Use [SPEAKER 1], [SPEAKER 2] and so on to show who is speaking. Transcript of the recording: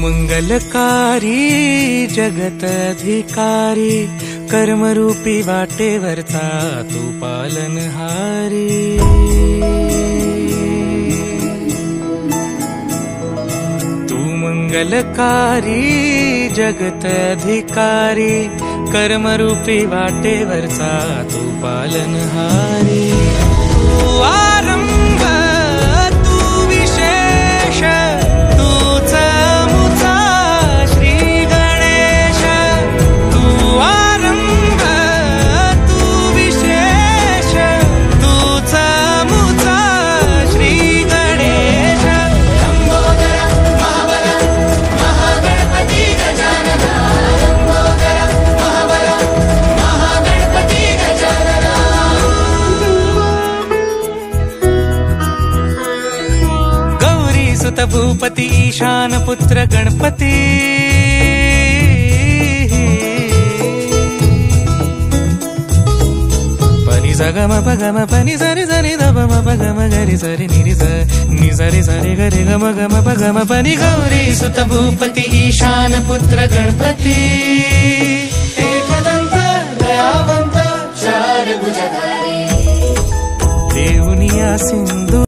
[SPEAKER 1] मंगलकारी जगतधिकारी कर्मरूपी वाटेवरचा तू पालनहारी। तू मंगलकारी जगतधिकारी कर्मरूपी वाटेवरचा तू पालनहारी। तू आरंभ तू विशेष तूच मुचा श्री गणेश। तू आरंभ तू विशेष तूच मुचा श्री गणेश।
[SPEAKER 2] लंबोदर महाबल महागणपती गजानन। लंबोदर महाबल महागणपती गजानन।
[SPEAKER 1] गौरी सुत भूपती ईशान पुत्र गणपती। पनि सगम पगम पनि सरि सरि ध म पगम गरि सरि नि सरि सरि गरि गम गम पगम पनि। गौरी सुत भूपती ईशान पुत्र गणपती।
[SPEAKER 2] एकदंत दयावंत चार भुजधारी।
[SPEAKER 1] देऊनिया सिंधू